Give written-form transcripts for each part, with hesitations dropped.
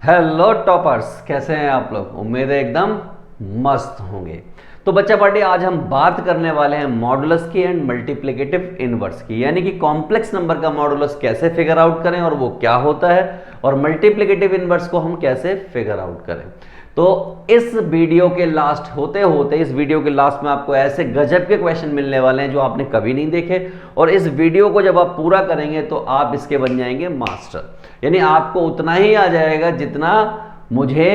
Hello toppers, कैसे हैं आप लोग। उम्मीद है एकदम मस्त होंगे। तो बच्चा पार्टी, आज हम बात करने वाले हैं मॉडुलस की एंड मल्टीप्लिकेटिव इनवर्स की, यानी कि कॉम्प्लेक्स नंबर का मॉडुलस कैसे फिगर आउट करें और वो क्या होता है, और मल्टीप्लिकेटिव इनवर्स को हम कैसे फिगर आउट करें। तो इस वीडियो के लास्ट होते होते, इस वीडियो के लास्ट में आपको ऐसे गजब के क्वेश्चन मिलने वाले हैं जो आपने कभी नहीं देखे, और इस वीडियो को जब आप पूरा करेंगे तो आप इसके बन जाएंगे मास्टर। यानी आपको उतना ही आ जाएगा जितना मुझे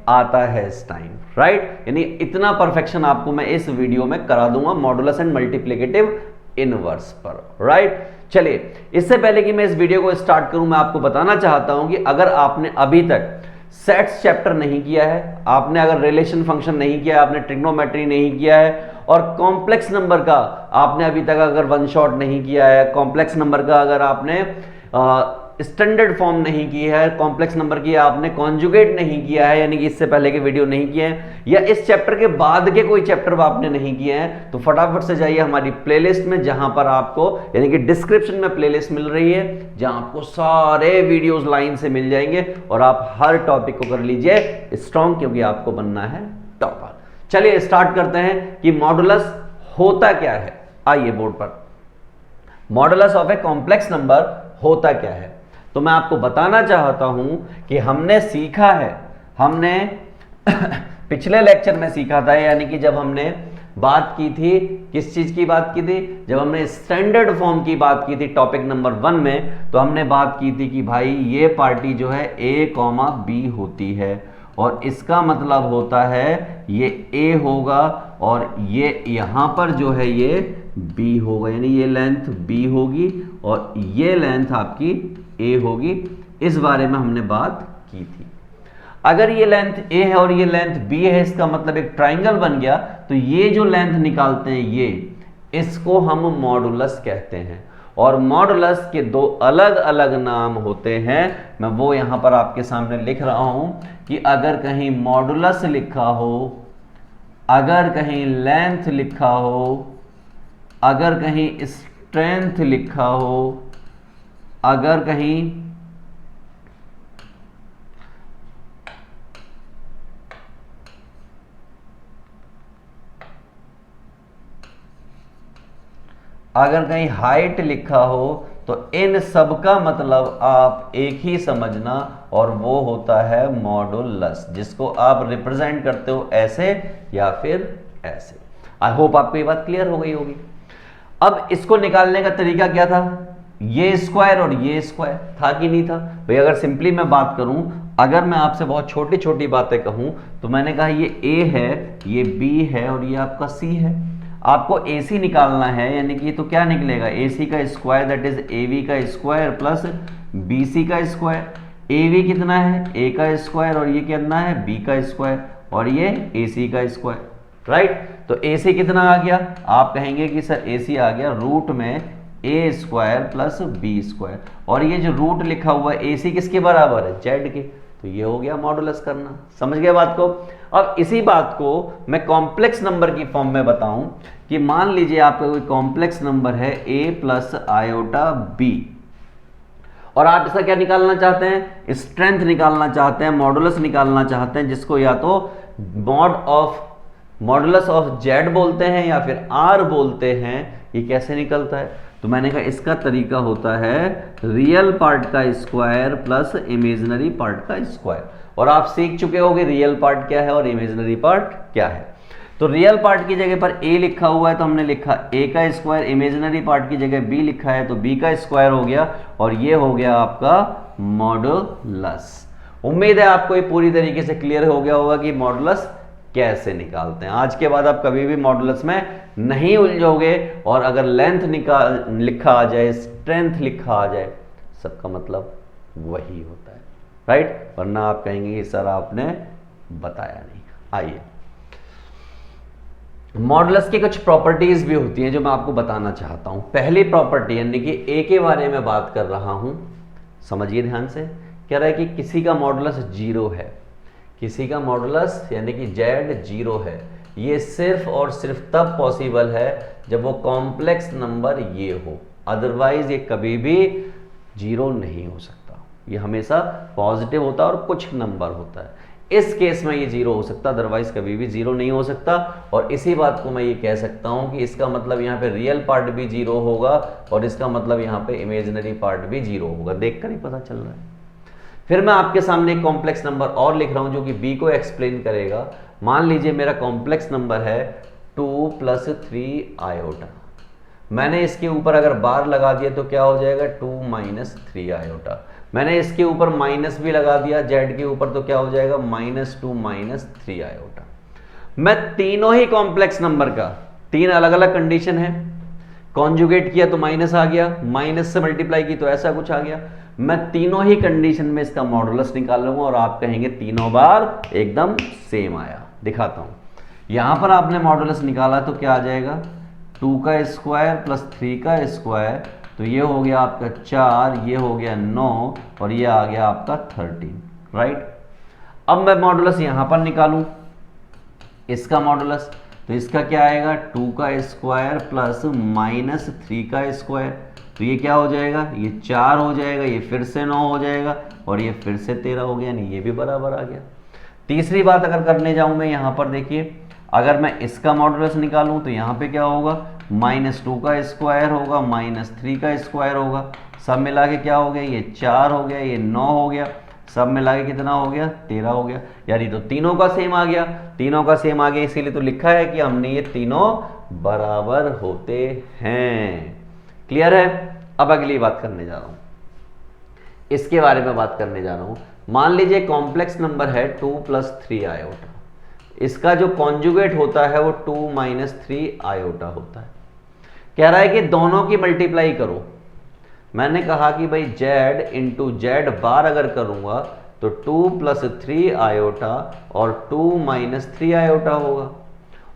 आता है इस टाइम, राइट। यानी इतना परफेक्शन आपको मैं इस वीडियो में करा दूंगा मॉडुलस एंड मल्टीप्लिकेटिव इनवर्स पर, राइट। चलिए, इससे पहले कि मैं इस वीडियो को स्टार्ट करूं, मैं आपको बताना चाहता हूं कि अगर आपने अभी तक सेट्स चैप्टर नहीं किया है, आपने अगर रिलेशन फंक्शन नहीं किया है, आपने ट्रिग्नोमेट्री नहीं किया है, और कॉम्प्लेक्स नंबर का आपने अभी तक अगर वन शॉट नहीं किया है, कॉम्प्लेक्स नंबर का अगर आपने स्टैंडर्ड फॉर्म नहीं की है, कॉम्प्लेक्स नंबर की आपने कॉन्जुगेट नहीं किया है, यानी कि इससे पहले के वीडियो नहीं किए हैं, या इस चैप्टर के बाद के कोई चैप्टर आपने नहीं किए हैं, तो फटाफट से जाइए हमारी प्लेलिस्ट में, जहां पर आपको यानी कि डिस्क्रिप्शन में प्लेलिस्ट मिल रही है, जहां आपको सारे वीडियोस लाइन से मिल जाएंगे और आप हर टॉपिक को कर लीजिए स्ट्रॉन्ग, क्योंकि आपको बनना है टॉपर। चलिए स्टार्ट करते हैं कि मॉडुलस होता क्या है। आइए बोर्ड पर, modulus of a complex number होता क्या है। तो मैं आपको बताना चाहता हूं कि हमने सीखा है, हमने पिछले लेक्चर में सीखा था, यानी कि जब हमने बात की थी, किस चीज की बात की थी, जब हमने स्टैंडर्ड फॉर्म की बात की थी टॉपिक नंबर 1 में, तो हमने बात की थी कि भाई ये पार्टी जो है a, b होती है, और इसका मतलब होता है ये a होगा और ये यहां पर जो है ये b होगा, यानी ये लेंथ b होगी और ये लेंथ आपकी a होगी। इस बारे में हमने बात की थी। अगर ये लेंथ a है और ये लेंथ b है, इसका मतलब एक ट्राइंगल बन गया, तो ये जो लेंथ निकालते हैं ये, इसको हम मॉडुलस कहते हैं। और मॉडुलस के दो अलग अलग नाम होते हैं, मैं वो यहां पर आपके सामने लिख रहा हूं कि अगर कहीं मॉडुलस लिखा हो, अगर कहीं लेंथ लिखा हो, अगर कहीं स्ट्रेंथ लिखा हो, अगर कहीं हाइट लिखा हो, तो इन सब का मतलब आप एक ही समझना, और वो होता है मॉडुलस, जिसको आप रिप्रेजेंट करते हो ऐसे या फिर ऐसे। आई होप आपको ये बात क्लियर हो गई होगी। अब इसको निकालने का तरीका क्या था, ये स्क्वायर और ये स्क्वायर था कि नहीं था भाई। अगर सिंपली मैं बात करूं, अगर मैं आपसे बहुत छोटी छोटी बातें कहूं, तो मैंने कहा ये a है, ये b है और ये आपका c है। आपको AC निकालना है, यानी कि तो क्या निकलेगा, AC का स्क्वायर दैट इज AB का स्क्वायर प्लस BC का स्क्वायर। AB कितना है, A का स्क्वायर, और ये कितना है, B का स्क्वायर, और ये AC का स्क्वायर, राइट। तो AC कितना आ गया, आप कहेंगे कि सर AC आ गया रूट में a square plus b square, और ये जो रूट लिखा हुआ है AC किसके बराबर है, z के। तो ये हो गया मॉडुलस करना, समझ गए बात को। अब इसी बात को मैं कॉम्प्लेक्स नंबर की फॉर्म में बताऊं कि मान लीजिए आपका कोई कॉम्प्लेक्स नंबर है a प्लस आयोटा b, और आप इसका क्या निकालना चाहते हैं, स्ट्रेंथ निकालना चाहते हैं, मॉडुलस निकालना चाहते हैं, जिसको या तो मॉडुलस ऑफ z बोलते हैं या फिर r बोलते हैं। ये कैसे निकलता है, तो मैंने कहा इसका तरीका होता है रियल पार्ट का स्क्वायर प्लस इमेजिनरी पार्ट का स्क्वायर। और आप सीख चुके होंगे रियल पार्ट क्या है और इमेजिनरी पार्ट क्या है। तो रियल पार्ट की जगह पर a लिखा हुआ है, तो हमने लिखा a का स्क्वायर, इमेजिनरी पार्ट की जगह b लिखा है तो b का स्क्वायर हो गया, और ये हो गया आपका मॉडुलस। उम्मीद है आपको ये पूरी तरीके से क्लियर हो गया होगा कि मॉडुलस कैसे निकालते हैं। आज के बाद आप कभी भी मॉडुलस में नहीं उलझोगे, और अगर लेंथ लिखा आ जाए, स्ट्रेंथ लिखा आ जाए, सबका मतलब वही होता है, राइट। वरना आप कहेंगे कि सर आपने बताया नहीं। आइए, मॉडुलस की कुछ प्रॉपर्टीज भी होती हैं जो मैं आपको बताना चाहता हूं। पहली प्रॉपर्टी, यानी कि a के बारे में बात कर रहा हूं, समझिए ध्यान से। कह रहा है कि किसी का मॉडुलस 0 है, किसी का मॉडुलस यानी कि z 0 है। ये सिर्फ और सिर्फ तब पॉसिबल है जब वो कॉम्प्लेक्स नंबर ये हो, अदरवाइज ये कभी भी 0 नहीं हो सकता, ये हमेशा पॉजिटिव होता है और कुछ नंबर होता है। इस केस में ये 0 हो सकता है, अदरवाइज कभी भी 0 नहीं हो सकता। और इसी बात को मैं ये कह सकता हूँ कि इसका मतलब यहाँ पे रियल पार्ट भी 0 होगा और इसका मतलब यहाँ पे इमेजिनरी पार्ट भी 0 होगा। देखकर ही पता चल रहा है। फिर मैं आपके सामने एक कॉम्प्लेक्स नंबर और लिख रहा हूँ जो कि बी को एक्सप्लेन करेगा। मान लीजिए मेरा कॉम्प्लेक्स नंबर है 2 + 3 आयोटा। मैंने इसके ऊपर अगर बार लगा दिया तो क्या हो जाएगा, 2 - 3 आयोटा। मैंने इसके ऊपर माइनस भी लगा दिया जेड के ऊपर तो क्या हो जाएगा, -2 - 3 आयोटा। मैं तीनों ही कॉम्प्लेक्स नंबर का 3 अलग अलग कंडीशन है, कॉन्जुगेट किया तो माइनस आ गया, माइनस से मल्टीप्लाई की तो ऐसा कुछ आ गया। मैं तीनों ही कंडीशन में इसका मॉडुलस निकाल लूंगा और आप कहेंगे तीनों बार एकदम सेम आया। दिखाता हूं, यहां पर आपने मॉडुलस निकाला तो क्या आ जाएगा, 2 का स्क्वायर प्लस 3 का स्क्वायर, तो ये हो गया आपका 4, ये हो गया 9 और ये आ गया आपका 13, राइट। अब मैं मॉडुलस यहां पर निकालूं इसका मॉडुलस, तो इसका क्या आएगा, 2 का स्क्वायर प्लस -3 का स्क्वायर, तो ये क्या हो जाएगा, ये 4 हो जाएगा, ये फिर से 9 हो जाएगा और ये फिर से 13 हो गया, नहीं ये भी बराबर आ गया। तीसरी बात अगर करने जाऊं मैं यहाँ पर देखिए, अगर मैं इसका मॉडुलस निकालूं तो यहाँ पे क्या होगा, -2 का स्क्वायर होगा, -3 का स्क्वायर होगा, सब मिला के क्या हो गया, ये 4 हो गया, ये 9 हो गया, सब मिला के कितना हो गया, 13 हो गया। यार ये तो तीनों का सेम आ गया, तीनों का सेम आ गया, इसीलिए तो लिखा है कि हमने ये तीनों बराबर होते हैं। क्लियर है। अब अगली बात करने जा रहा हूं, इसके बारे में बात करने जा रहा हूं। मान लीजिए कॉम्प्लेक्स नंबर है 2 + 3 आयोटा, इसका जो कॉन्जुगेट होता है वो 2 - 3 आयोटा होता है। कह रहा है कि दोनों की मल्टीप्लाई करो। मैंने कहा कि भाई z × z बार अगर करूंगा तो 2 + 3 आयोटा और 2 - 3 आयोटा होगा,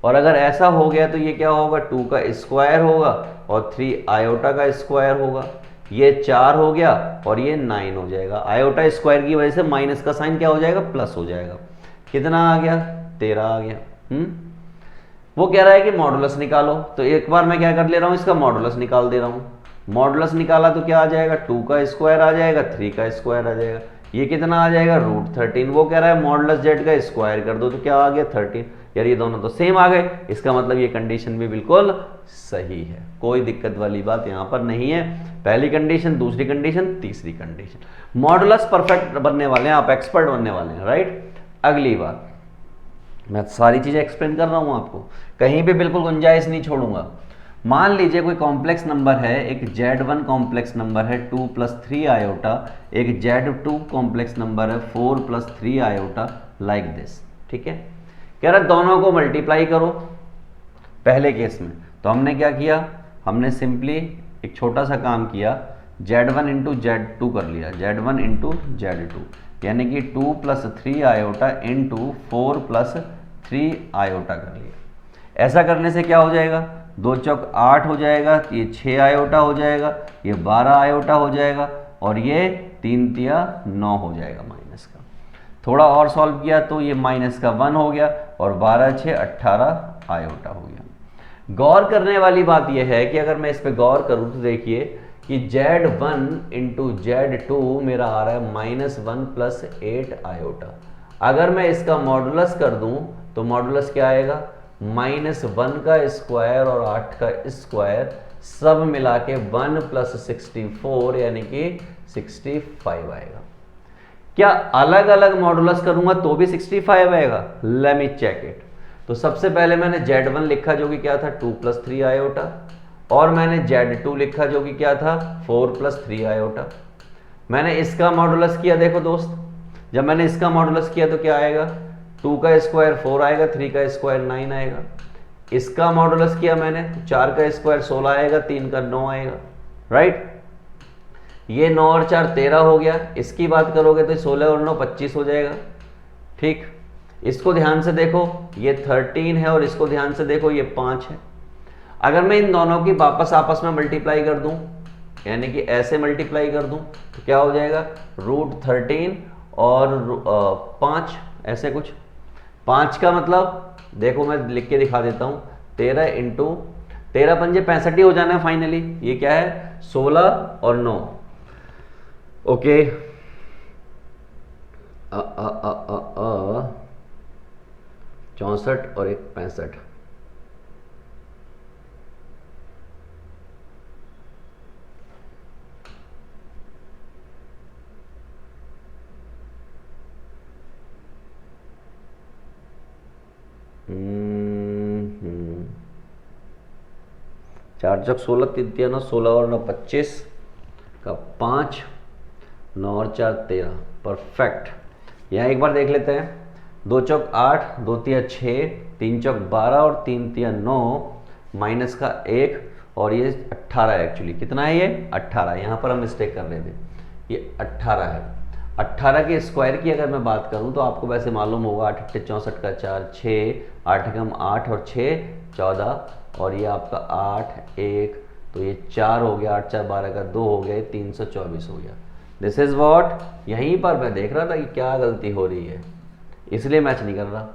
और अगर ऐसा हो गया तो ये क्या होगा, 2 का स्क्वायर होगा और 3 आयोटा का स्क्वायर होगा, ये 4 हो गया और ये 9 हो जाएगा। आयोटा स्क्वायर की वजह से माइनस का साइन क्या हो जाएगा, प्लस हो जाएगा। कितना आ गया, 13 आ गया। वो कह रहा है कि मॉडुलस निकालो, तो एक बार मैं क्या कर ले रहा हूं, इसका मॉडुलस निकाल दे रहा हूं। मॉडुलस निकाला तो क्या आ जाएगा, 2 का स्क्वायर आ जाएगा, 3 का स्क्वायर आ जाएगा, ये कितना आ जाएगा, √13। वो कह रहा है मॉडुलस z का स्क्वायर कर दो तो क्या आ गया, 13। यार ये दोनों तो सेम आ गए, इसका मतलब ये कंडीशन भी बिल्कुल सही है, कोई दिक्कत वाली बात यहाँ पर नहीं है। पहली कंडीशन, दूसरी कंडीशन, तीसरी कंडीशन, मॉडुलस परफेक्ट बनने वाले हैं, आप एक्सपर्ट बनने वाले हैं, राइट। अगली बात, मैं सारी चीजें एक्सप्लेन कर रहा हूं आपको, कहीं पे बिल्कुल गुंजाइश नहीं छोड़ूंगा। मान लीजिए कोई कॉम्प्लेक्स नंबर है, एक Z1 कॉम्प्लेक्स नंबर है 2 + 3 आयोटा, एक Z2 कॉम्प्लेक्स नंबर है 4 + 3 आयोटा, लाइक दिस, ठीक है। कह रहा दोनों को मल्टीप्लाई करो। पहले केस में तो हमने क्या किया, हमने सिंपली एक छोटा सा काम किया, Z1 × Z2 कर लिया, Z1 × Z2, यानी कि 2 + 3 आयोटा × 4 + 3 आयोटा कर लिया। ऐसा करने से क्या हो जाएगा, 2 चौक 8 हो जाएगा, ये 6 आयोटा हो जाएगा, ये 12 आयोटा हो जाएगा और ये 3 तिया 9 हो जाएगा माइनस का। थोड़ा और सॉल्व किया तो ये -1 हो गया और 12 6 18 आयोटा हो गया। गौर करने वाली बात यह है कि अगर मैं इस पे गौर करूं तो देखिए कि Z1 × Z2 मेरा आ रहा है -1 + 8 आयोटा। अगर मैं इसका मॉडुलस कर दूं तो मॉडुलस क्या आएगा, -1 का स्क्वायर और 8 का स्क्वायर, सब मिला के 1 + 64 यानी कि 65 आएगा। क्या अलग अलग मॉडुलस करूंगा तो भी 65 आएगा, लेट मी चेक इट। तो सबसे पहले मैंने Z1 लिखा जो कि क्या था, 2 + 3 आयोटा, और मैंने Z2 लिखा जो कि क्या था, 4 + 3 आयोटा। मैंने इसका मॉडुलस किया, देखो दोस्त, जब मैंने इसका मॉडुलस किया तो क्या आएगा, 2 का स्क्वायर 4 आएगा, 3 का स्क्वायर 9 आएगा। इसका मॉडुलस किया मैंने तो 4 का स्क्वायर 16 आएगा, 3 का 9 आएगा, राइट। ये 9 और 4 13 हो गया। इसकी बात करोगे तो 16 और 9 25 हो जाएगा, ठीक। इसको ध्यान से देखो, ये 13 है और इसको ध्यान से देखो, ये 5 है। अगर मैं इन दोनों की वापस आपस में मल्टीप्लाई कर दूं, यानी कि ऐसे मल्टीप्लाई कर दूं तो क्या हो जाएगा, √13 और 5, ऐसे कुछ। 5 का मतलब देखो मैं लिख के दिखा देता हूं, 13 × 13 × 5 65 हो जाना है फाइनली। ये क्या है, 16 और 9, ओके। 64 और एक 65। चार चौक 16, 3 3 9, 16 और 9 25 का 5, 9 और 4 13। परफेक्ट। यहाँ एक बार देख लेते हैं। 2 चौक 8, 2 तिया 6, 3 चौक 12 और 3 तिया 9, माइनस का 1 और ये 18 है। एक्चुअली कितना है ये? 18। यहाँ पर हम मिस्टेक कर रहे थे, ये 18 है। 18 के स्क्वायर की अगर मैं बात करूँ तो आपको वैसे मालूम होगा 8 8 64 का 4 6, 8 कम 8 और 6 14 और ये आपका 8 1, तो ये 4 हो गया, 8 4 12 का 2 हो गया, 324 हो गया। This is what. यहीं पर मैं देख रहा था कि क्या गलती हो रही है, इसलिए मैच नहीं कर रहा।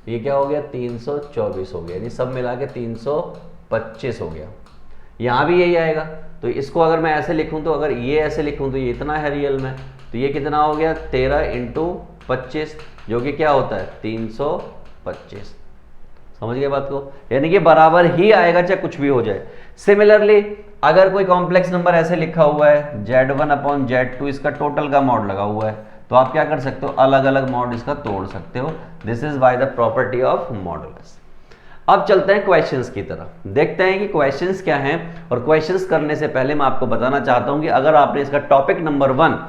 ये क्या हो गया? 324 हो गया, यानी सब मिला के 325 हो गया। यहाँ भी यही आएगा। तो इसको अगर मैं ऐसे लिखूं, तो अगर ये ऐसे लिखूं तो ये इतना है रियल में, तो ये कितना हो गया? 13 इंटू 25, जो कि क्या होता है? 325। समझ गए बात को? यानी कि बराबर ही आएगा चाहे कुछ भी हो जाए। सिमिलरली अगर कोई कॉम्प्लेक्स नंबर ऐसे लिखा हुआ है Z1 अपॉन Z2, इसका टोटल का मॉड लगा हुआ है, तो आप क्या कर सकते हो? अलग अलग मॉड इसका तोड़ सकते हो। This is by the property of modulus. अब चलते हैं क्वेश्चंस की तरफ, देखते हैं कि क्वेश्चंस क्या हैं। और क्वेश्चंस करने से पहले मैं आपको बताना चाहता हूं कि अगर आपने इसका topic number 1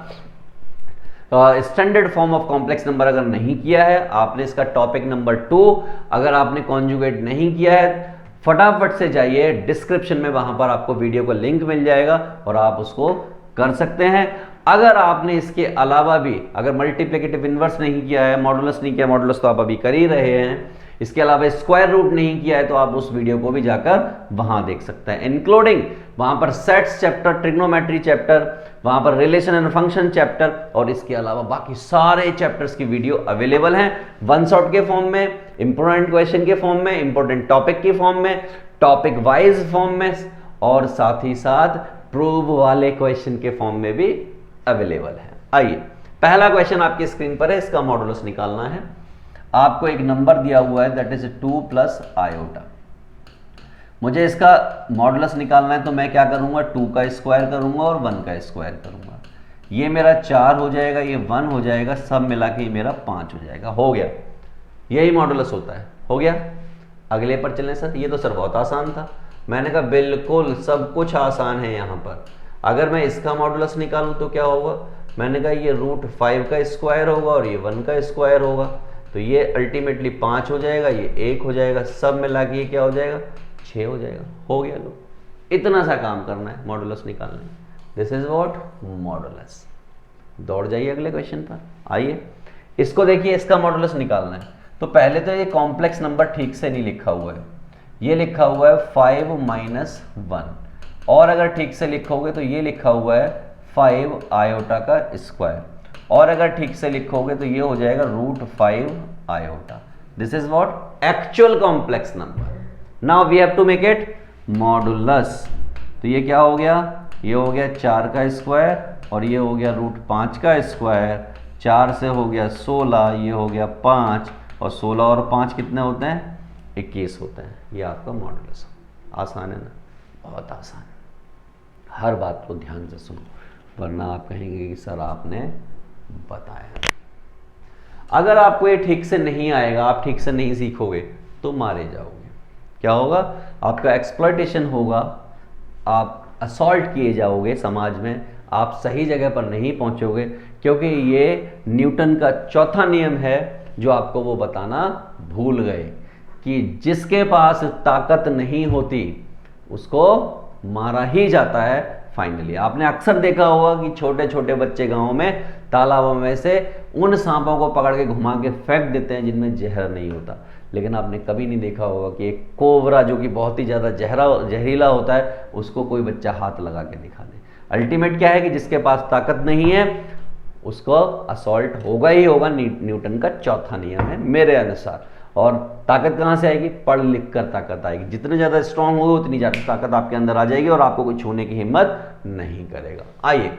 standard form of complex number अगर नहीं किया है, आपने इसका टॉपिक नंबर 2 अगर आपने कॉन्जुगेट नहीं किया है, फटाफट से जाइए डिस्क्रिप्शन में, वहां पर आपको वीडियो का लिंक मिल जाएगा और आप उसको कर सकते हैं। अगर आपने इसके अलावा भी अगर मल्टीप्लिकेटिव इनवर्स नहीं किया है, मॉडुलस नहीं किया, मॉडुलस तो आप अभी कर ही रहे हैं, इसके अलावा स्क्वायर रूट नहीं किया है, तो आप उस वीडियो को भी जाकर वहां देख सकते हैं, इंक्लूडिंग वहां पर सेट्स चैप्टर, ट्रिग्नोमेट्री चैप्टर, वहां पर रिलेशन एंड फंक्शन चैप्टर, और इसके अलावा बाकी सारे चैप्टर्स की वीडियो अवेलेबल हैं वन शॉट के फॉर्म में, इंपोर्टेंट क्वेश्चन के फॉर्म में, इंपोर्टेंट टॉपिक के फॉर्म में, टॉपिक वाइज फॉर्म में, और साथ ही साथ प्रूव वाले क्वेश्चन के फॉर्म में भी अवेलेबल है। आइए, पहला क्वेश्चन आपकी स्क्रीन पर है, इसका मॉडुलस निकालना है। आपको एक नंबर दिया हुआ है दैट इज 2 प्लस आयोटा। मुझे इसका मॉडुलस निकालना है, तो मैं क्या करूंगा? 2 का स्क्वायर करूंगा और 1 का स्क्वायर करूंगा। ये मेरा 4 हो जाएगा, ये 1 हो जाएगा, सब मिला के मेरा 5 हो जाएगा। हो गया, यही मॉडुलस होता है। हो गया। अगले पर चलें सर। ये तो सर बहुत आसान था। मैंने कहा बिल्कुल सब कुछ आसान है यहाँ पर। अगर मैं इसका मॉडुलस निकालूं तो क्या होगा? मैंने कहा ये √5 का स्क्वायर होगा और ये 1 का स्क्वायर होगा, तो ये अल्टीमेटली 5 हो जाएगा, ये 1 हो जाएगा, सब मिला के ये क्या हो जाएगा? 6 हो जाएगा। हो गया। लो, इतना सा काम करना है मॉडुलस निकालने में। This is what? मॉडुलस। दौड़ जाइए अगले क्वेश्चन पर। आइए, इसको देखिए, इसका मॉडुलस निकालना है। तो पहले तो ये कॉम्प्लेक्स नंबर ठीक से नहीं लिखा हुआ है, ये लिखा हुआ है 5 - 1, और अगर ठीक से लिखोगे तो ये लिखा हुआ है 5 आयोटा का स्क्वायर, और अगर ठीक से लिखोगे तो ये हो जाएगा √5 iota. This is what? Actual complex number. Now we have to make it modulus. तो ये क्या हो गया? ये हो गया 4 का स्क्वायर और ये हो गया √5 का स्क्वायर। 4 से हो गया 16, ये हो गया 5, और 16 और 5 कितने होते हैं? 21 होते हैं। ये आपका मॉडुलस। आसान है ना? बहुत आसान है। हर बात को ध्यान से सुनो, वरना आप कहेंगे कि सर आपने बताया। अगर आपको ये ठीक से नहीं आएगा, आप ठीक से नहीं सीखोगे, तो मारे जाओगे। क्या होगा? आपका एक्सप्लॉयटेशन होगा, आप असॉल्ट किए जाओगे समाज में, आप सही जगह पर नहीं पहुंचोगे, क्योंकि ये न्यूटन का चौथा नियम है जो आपको वो बताना भूल गए कि जिसके पास ताकत नहीं होती उसको मारा ही जाता है फाइनली। आपने अक्सर देखा होगा कि छोटे छोटे बच्चे गांव में तालाबों में से उन सांपों को पकड़ के घुमा के फेंक देते हैं जिनमें जहर नहीं होता, लेकिन आपने कभी नहीं देखा होगा कि एक कोबरा जो कि बहुत ही ज़्यादा जहरीला होता है, उसको कोई बच्चा हाथ लगा के दिखा दे। अल्टीमेट क्या है कि जिसके पास ताकत नहीं है उसको असॉल्ट होगा ही होगा। न्यूटन का चौथा नियम है मेरे अनुसार। और ताकत कहाँ से आएगी? पढ़ लिख कर ताकत आएगी। जितने ज़्यादा स्ट्रांग होगे उतनी ज़्यादा ताकत आपके अंदर आ जाएगी और आपको कोई छूने की हिम्मत नहीं करेगा। आइए,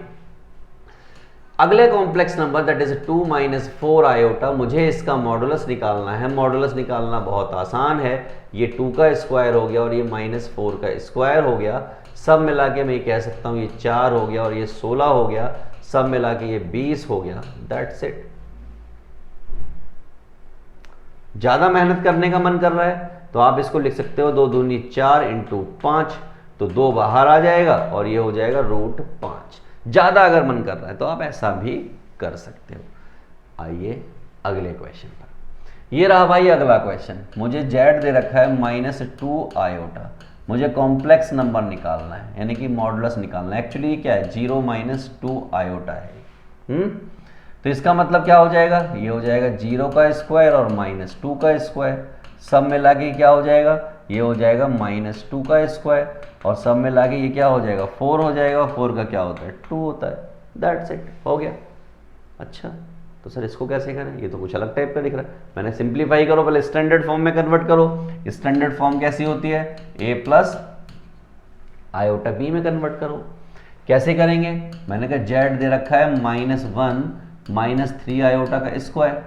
अगले complex number that is 2 minus 4 iota, मुझे इसका मॉडुलस निकालना है। मॉडुलस निकालना बहुत आसान है, ये 2 का स्क्वायर हो गया और ये माइनस 4 का स्क्वायर हो गया, सब मिला के मैं कह सकता हूँ ये 4 हो गया और ये 16 हो गया, सब मिला के ये 20 हो गया। That's it. ज़्यादा मेहनत करने का मन कर रहा है तो आप इसको लिख सकते हो 2 दूनी 4 इंटू 5, तो 2 बाहर आ जाएगा और ये हो जाएगा √5। ज़्यादा अगर मन कर रहा है तो आप ऐसा भी कर सकते हो। आइए अगले क्वेश्चन पर। ये रहा भाई अगला क्वेश्चन। मुझे z दे रखा है -2 आयोटा, मुझे कॉम्प्लेक्स नंबर निकालना है, यानी कि मॉडुलस निकालना है। एक्चुअली ये क्या है, 0 - 2 आयोटा है। तो इसका मतलब क्या हो जाएगा, ये हो जाएगा 0 का स्क्वायर और -2 का स्क्वायर, सब मिला के क्या हो जाएगा, ये हो जाएगा -2 का स्क्वायर और सब मिला के ये क्या हो जाएगा 4 हो जाएगा। 4 का क्या होता है 2 होता है। दैट्स इट, हो गया। अच्छा तो सर इसको कैसे करें, ये तो कुछ अलग टाइप का दिख रहा है। मैंने सिंप्लीफाई करो, पहले स्टैंडर्ड फॉर्म में कन्वर्ट करो। स्टैंडर्ड फॉर्म कैसी होती है, a प्लस आयोटा b में कन्वर्ट करो। कैसे करेंगे, मैंने कहा z दे रखा है -1 - 3 आयोटा का स्क्वायर,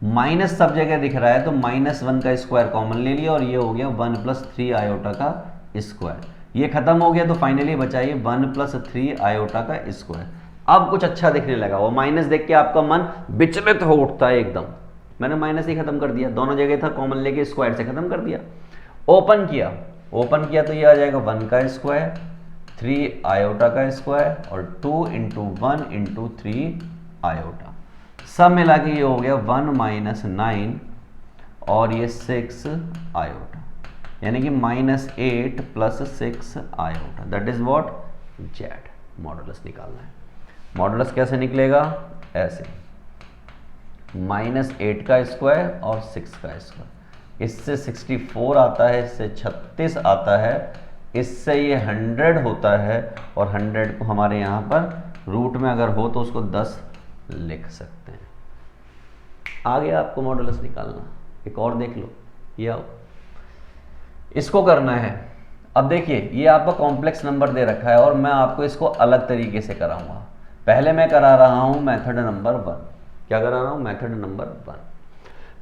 माइनस सब जगह दिख रहा है तो -1 का स्क्वायर कॉमन ले लिया और ये हो गया 1 + 3 आयोटा का स्क्वायर। ये खत्म हो गया तो फाइनली बचा ये 1 + 3 आयोटा का स्क्वायर। अब कुछ अच्छा दिखने लगा, वो माइनस देख के आपका मन विचलित हो उठता है एकदम। मैंने माइनस ही खत्म कर दिया, दोनों जगह था कॉमन लेके स्क्वायर से खत्म कर दिया। ओपन किया तो ये आ जाएगा 1 का स्क्वायर, 3 आयोटा का स्क्वायर और 2 × 1 × 3 आयोटा, सब मिला के ये हो गया 1 - 9 और ये 6 आयोटा, यानी कि -8 + 6 iota. That is what, Z. Modulus निकालना है। मॉडुलस कैसे निकलेगा, ऐसे -8 का स्क्वायर और 6 का स्क्वायर, इससे 64 आता है, इससे 36 आता है, इससे ये 100 होता है और 100 को हमारे यहाँ पर रूट में अगर हो तो उसको 10 लिख सकते हैं। आ गया आपको मॉडुलस निकालना। एक और देख लो, ये आओ, इसको करना है। अब देखिए ये आपका कॉम्प्लेक्स नंबर दे रखा है और मैं आपको इसको अलग तरीके से कराऊंगा। पहले मैं करा रहा हूं मेथड नंबर 1। क्या करा रहा हूं, मेथड नंबर 1।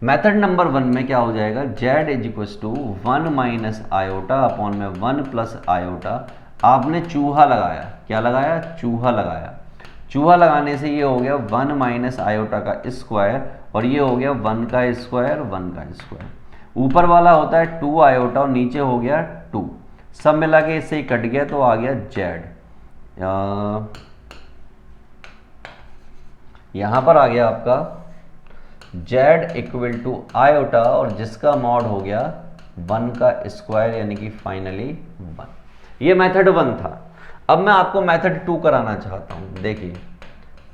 मेथड नंबर 1 में क्या हो जाएगा, z = 1 - आयोटा अपॉन में 1 + आयोटा। आपने चूहा लगाया, क्या लगाया, चूहा लगाया। चूहा लगाने से ये हो गया 1 - आयोटा का स्क्वायर और ये हो गया 1 का स्क्वायर, 1 का स्क्वायर। ऊपर वाला होता है 2 आयोटा और नीचे हो गया 2, सब मिला के इससे ही कट गया तो आ गया z। यहां पर आ गया आपका z = आयोटा और जिसका मॉड हो गया 1 का स्क्वायर, यानी कि फाइनली 1। ये मेथड 1 था। अब मैं आपको मेथड 2 कराना चाहता हूं। देखिए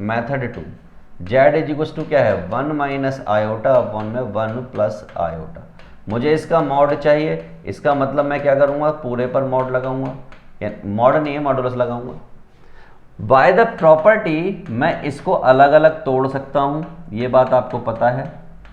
मेथड 2, z = क्या है 1 - आयोटा अपॉन में 1 + आयोटा। मुझे इसका मॉड चाहिए, इसका मतलब मैं क्या करूंगा, पूरे पर मॉड लगाऊंगा, मॉड नहीं है मॉडुलस लगाऊंगा। बाय द प्रॉपर्टी मैं इसको अलग अलग तोड़ सकता हूं, ये बात आपको पता है,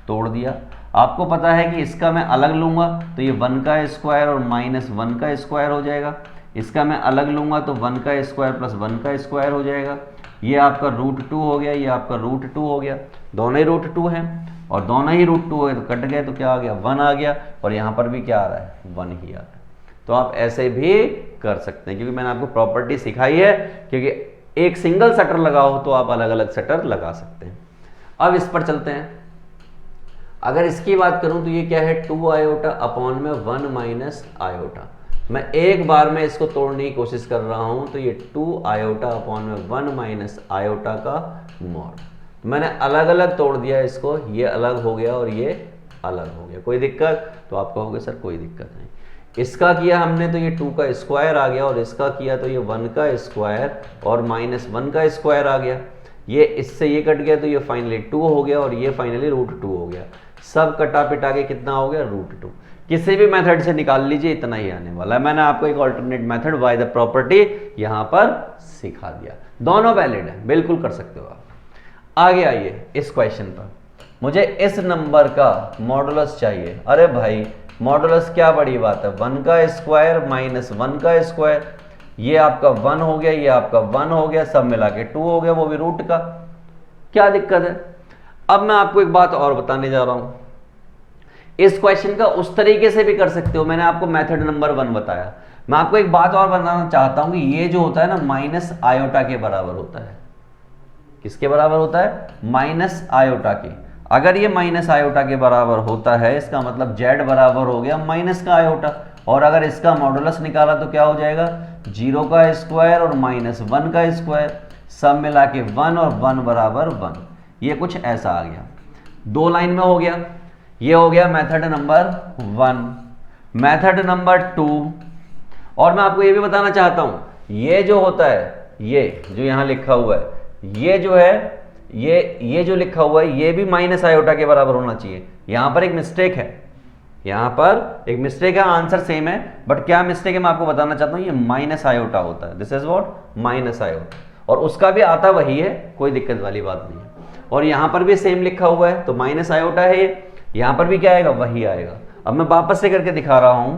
तोड़ दिया। आपको पता है कि इसका मैं अलग लूंगा तो ये 1 का स्क्वायर और -1 का स्क्वायर हो जाएगा। इसका मैं अलग लूंगा तो 1 का स्क्वायर + 1 का स्क्वायर हो जाएगा। ये आपका √2 हो गया, ये आपका √2 हो गया, दोनों ही √2 हैं और दोनों ही √2 हो गए तो कट गए तो क्या आ गया 1 आ गया और यहाँ पर भी क्या आ रहा है 1 ही आ रहा है। तो आप ऐसे भी कर सकते हैं क्योंकि मैंने आपको प्रॉपर्टी सिखाई है, क्योंकि एक सिंगल शटर लगाओ तो आप अलग अलग शटर लगा सकते हैं। अब इस पर चलते हैं। अगर इसकी बात करूं तो ये क्या है 2 आयोटा अपॉन में 1 - आयोटा। मैं एक बार में इसको तोड़ने की कोशिश कर रहा हूं तो ये 2 आयोटा अपॉन में 1 - आयोटा का मॉड। तो मैंने अलग अलग तोड़ दिया इसको, ये अलग हो गया और ये अलग हो गया। कोई दिक्कत, तो आप कहोगे सर कोई दिक्कत नहीं। इसका किया हमने तो ये 2 का स्क्वायर आ गया और इसका किया तो ये 1 का स्क्वायर और -1 का स्क्वायर आ गया। ये इससे ये कट गया तो ये फाइनली 2 हो गया और ये फाइनली √2 हो गया। सब कटा पिटा के कितना हो गया √2। किसी भी मेथड से निकाल लीजिए, इतना ही आने वाला है। मैंने आपको एक alternate method by the property यहां पर सिखा दिया, दोनों वैलिड है, बिल्कुल कर सकते हो आप। आगे आइए इस क्वेश्चन पर। मुझे इस नंबर का मॉडुलस चाहिए। अरे भाई मॉडुलस क्या बड़ी बात है, 1 का स्क्वायर -1 का स्क्वायर, ये आपका 1 हो गया, ये आपका 1 हो गया, सब मिला के 2 हो गया, वो भी रूट का। क्या दिक्कत है? अब मैं आपको एक बात और बताने जा रहा हूं, इस क्वेश्चन का उस तरीके से भी कर सकते हो। मैंने आपको मेथड नंबर 1 बताया, मैं आपको एक बात और बताना चाहता हूं कि ये जो होता है ना माइनस आयोटा के बराबर होता है। किसके बराबर होता है? माइनस आयोटा के। अगर ये माइनस आयोटा के बराबर होता है इसका मतलब z बराबर हो गया माइनस का आयोटा, और अगर इसका मॉडुलस निकाला तो क्या हो जाएगा? 0 का स्क्वायर और माइनस 1 का स्क्वायर, सब मिला के 1 और 1 बराबर 1। ये कुछ ऐसा आ गया, 2 लाइन में हो गया। ये हो गया मेथड नंबर 1। मेथड नंबर 2, और मैं आपको ये भी बताना चाहता हूं ये जो होता है, ये जो यहां लिखा हुआ है, ये जो है, ये जो लिखा हुआ है ये भी माइनस आयोटा के बराबर होना चाहिए। यहां पर एक मिस्टेक है, यहां पर एक मिस्टेक है, आंसर सेम है बट क्या मिस्टेक है मैं आपको बताना चाहता हूं। ये माइनस आयोटा होता है, this is what minus iota, और उसका भी आता वही है, कोई दिक्कत वाली बात नहीं है। और यहां पर भी सेम लिखा हुआ है तो माइनस आयोटा है ये, यहां पर भी क्या आएगा? वही आएगा। अब मैं वापस से करके दिखा रहा हूं,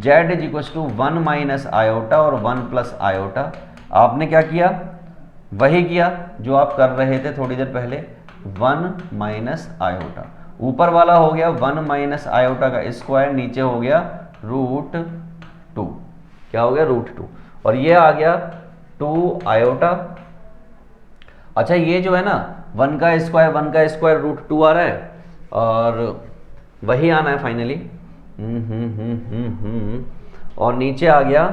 z is equal to 1 minus iota और 1 प्लस आयोटा। आपने क्या किया? वही किया जो आप कर रहे थे थोड़ी देर पहले, 1 माइनस आयोटा, ऊपर वाला हो गया 1 माइनस आयोटा का स्क्वायर, नीचे हो गया √2। क्या हो गया? √2, और ये आ गया 2 आयोटा। अच्छा ये जो है ना 1 का स्क्वायर √2 आ रहा है, और वही आना है फाइनली। और नीचे आ गया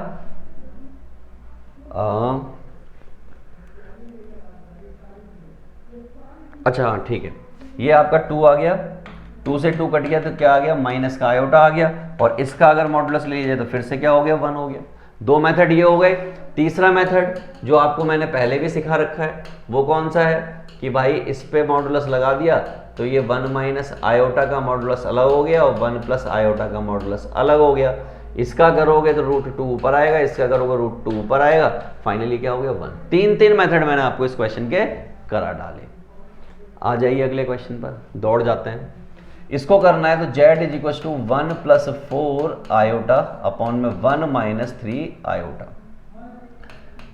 अच्छा हाँ ठीक है, ये आपका 2 आ गया, 2 से 2 कट गया तो क्या आ गया? माइनस का आयोटा आ गया, और इसका अगर मॉडुलस ले लीजिए तो फिर से क्या हो गया? 1 हो गया। 2 मेथड ये हो गए। तीसरा मेथड जो आपको मैंने पहले भी सिखा रखा है वो कौन सा है कि भाई इस पे मॉडुलस लगा दिया तो ये 1 माइनस आयोटा का मॉडुलस अलग हो गया और 1 प्लस आयोटा का मॉडुलस अलग हो गया। इसका करोगे तो √2 ऊपर आएगा, इसका करोगे √2 ऊपर आएगा, फाइनली क्या हो गया? 1। 3 मेथड मैंने आपको इस क्वेश्चन के करा डाले। आ जाइए अगले क्वेश्चन पर, दौड़ जाते हैं। इसको करना है तो z is equal to 1 plus 4 iota upon में 1 माइनस 3 आयोटा।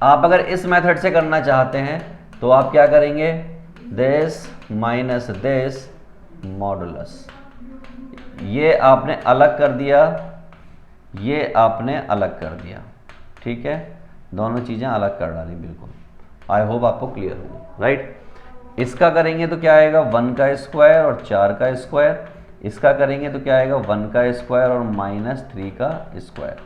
आप अगर इस मेथड से करना चाहते हैं तो आप क्या करेंगे? दिस माइनस दिस मॉडुलस, ये आपने अलग कर दिया, ये आपने अलग कर दिया, ठीक है, दोनों चीजें अलग कर डाली बिल्कुल। आई होप आपको क्लियर होगी, राइट। इसका करेंगे तो क्या आएगा? 1 का स्क्वायर और 4 का स्क्वायर। इसका करेंगे तो क्या आएगा? 1 का स्क्वायर और माइनस 3 का स्क्वायर।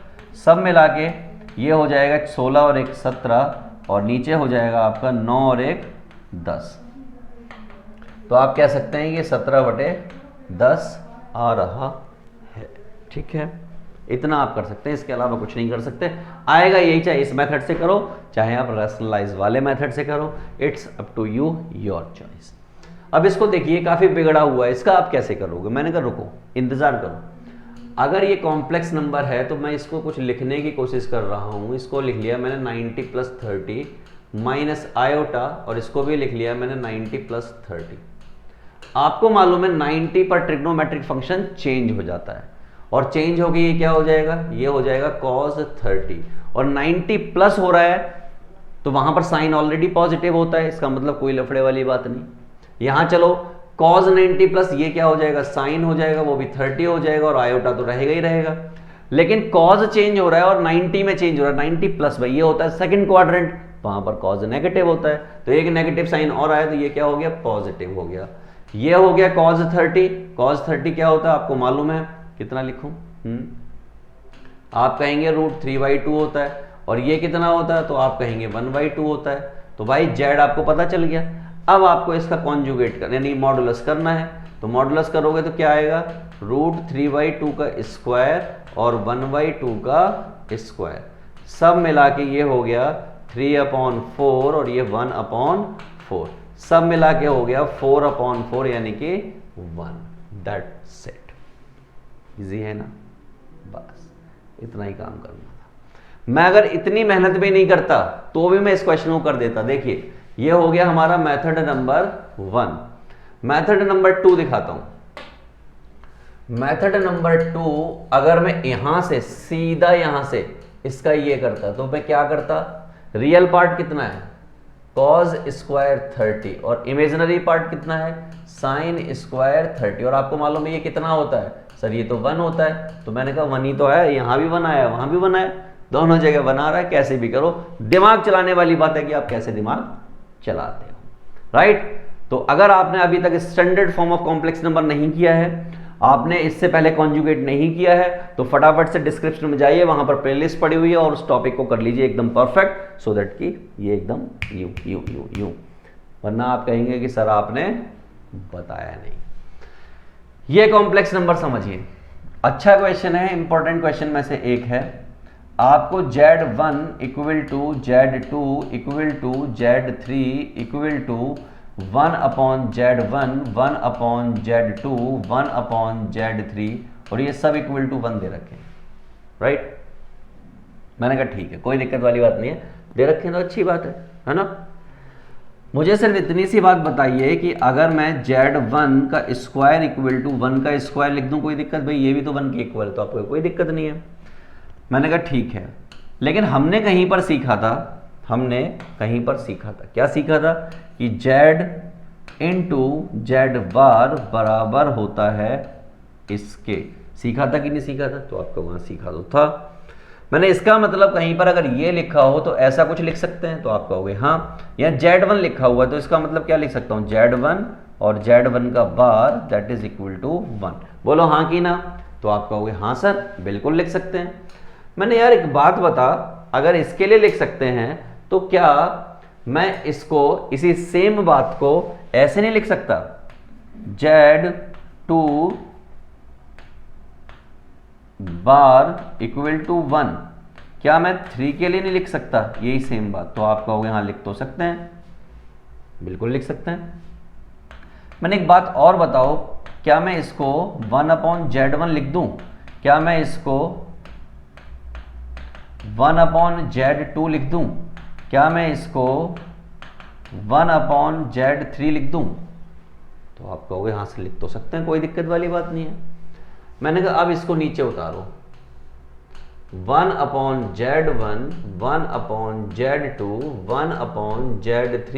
सब मिला के ये हो जाएगा 16 और 1 17, और नीचे हो जाएगा आपका 9 और 1 10। तो आप कह सकते हैं कि 17/10 आ रहा है, ठीक है। इतना आप कर सकते हैं, इसके अलावा कुछ नहीं कर सकते। आएगा यही, चाहे इस मेथड से करो चाहे आप रैशनलाइज वाले मेथड से करो, it's up to you, your choice. अब इसको देखिए काफ़ी बिगड़ा हुआ है, इसका आप कैसे करोगे? मैंने कहा रुको, इंतज़ार करो। अगर ये कॉम्प्लेक्स नंबर है तो मैं इसको कुछ लिखने की कोशिश कर रहा हूँ। इसको लिख लिया मैंने 90 + 30 माइनस आयोटा, और इसको भी लिख लिया मैंने 90 + 30। आपको मालूम है 90 पर ट्रिग्नोमेट्रिक फंक्शन चेंज हो जाता है, और चेंज हो गई ये क्या हो जाएगा? ये हो जाएगा cos 30, और 90 प्लस हो रहा है तो वहां पर साइन ऑलरेडी पॉजिटिव होता है, इसका मतलब कोई लफड़े वाली बात नहीं। यहां चलो cos 90 प्लस ये क्या हो जाएगा? साइन हो जाएगा, वो भी 30 हो जाएगा, और आयोटा तो रहेगा ही रहेगा। लेकिन cos चेंज हो रहा है और 90 में चेंज हो रहा है। 90 प्लस भाई ये होता है सेकंड क्वाड्रेंट, वहां पर cos नेगेटिव होता है, तो एक नेगेटिव साइन और आया तो ये क्या हो गया? पॉजिटिव हो गया। ये हो गया cos 30। cos 30 क्या होता है आपको मालूम है? कितना लिखूं? आप कहेंगे √3/2 होता है, और ये कितना होता है? तो आप कहेंगे 1/2 होता है। तो भाई z आपको पता चल गया। अब आपको इसका कॉन्जुगेट करना यानी मॉडुलस करना है, तो मॉडुलस करोगे तो क्या आएगा? √3/2 का स्क्वायर और 1/2 का स्क्वायर, सब मिला के ये हो गया 3/4, और ये 1/4, सब मिला के हो गया 4/4 यानी कि 1। That's it. इजी है ना? बस इतना ही काम करना था। मैं अगर इतनी मेहनत भी नहीं करता तो भी मैं इस क्वेश्चन को कर देता। देखिए ये हो गया हमारा मेथड नंबर 1। मेथड नंबर 2 दिखाता हूं। मेथड नंबर 2 अगर मैं यहां से सीधा यहां से इसका ये करता तो मैं क्या करता? रियल पार्ट कितना है? कॉज स्क्वायर 30 और इमेजिनरी पार्ट कितना है साइन स्क्वायर 30। और आपको मालूम है ये कितना होता है सर, ये तो 1 होता है। तो मैंने कहा 1 ही तो है, यहाँ भी 1 आया वहाँ भी 1 आया, दोनों जगह बना रहा है। कैसे भी करो, दिमाग चलाने वाली बात है कि आप कैसे दिमाग चलाते हो, राइट। तो अगर आपने अभी तक standard form of complex number नहीं किया है, आपने इससे पहले कॉन्जुगेट नहीं किया है, तो फटाफट से डिस्क्रिप्शन में जाइए, वहां पर प्लेलिस्ट पड़ी हुई है और उस टॉपिक को कर लीजिए एकदम परफेक्ट, सो दैट कि ये एकदम यू यू यू यू, वरना आप कहेंगे कि सर आपने बताया नहीं। ये कॉम्प्लेक्स नंबर समझिए, अच्छा क्वेश्चन है, इंपॉर्टेंट क्वेश्चन में से एक है। आपको Z1 equal to Z2 equal to Z3 equal to 1 upon Z1 1 upon Z2 1 upon Z3 और ये सब इक्वल टू 1 दे रखे हैं, राइट। मैंने कहा ठीक है, कोई दिक्कत वाली बात नहीं है, दे रखे हैं तो अच्छी बात है ना। मुझे सिर्फ इतनी सी बात बताइए कि अगर मैं Z1 का स्क्वायर इक्वल टू 1 का स्क्वायर लिख दूं, कोई दिक्कत? भाई ये भी तो 1 के इक्वल, तो आपको कोई दिक्कत नहीं है। मैंने कहा ठीक है, लेकिन हमने कहीं पर सीखा था, क्या सीखा था कि Z इंटू जेड बार बराबर होता है इसके। सीखा था कि नहीं सीखा था? तो आपको वहां सीखा तो था। मैंने इसका मतलब कहीं पर अगर ये लिखा हो तो ऐसा कुछ लिख सकते हैं, तो आप कहोगे हाँ। यहाँ Z1 लिखा हुआ है तो इसका मतलब क्या लिख सकता हूँ, Z1 और Z1 का बार दैट इज इक्वल टू 1। बोलो हाँ कि ना? तो आप कहोगे हाँ सर बिल्कुल लिख सकते हैं। मैंने यार एक बात बता, अगर इसके लिए लिख सकते हैं तो क्या मैं इसको इसी सेम बात को ऐसे नहीं लिख सकता, Z2 बार इक्वल टू 1? क्या मैं 3 के लिए नहीं लिख सकता यही सेम बात? तो आप कहोगे हाँ लिख तो सकते हैं, बिल्कुल लिख सकते हैं। मैंने एक बात और बताओ, क्या मैं इसको 1 अपॉन Z1 लिख दूं? क्या मैं इसको 1 अपॉन Z2 लिख दूं? क्या मैं इसको 1 अपॉन Z3 लिख दूं? तो आप कहोगे हाँ से लिख तो सकते हैं, कोई दिक्कत वाली बात नहीं है। मैंने कहा अब इसको नीचे उतारो, 1 upon Z1 1 upon Z2 1 upon Z3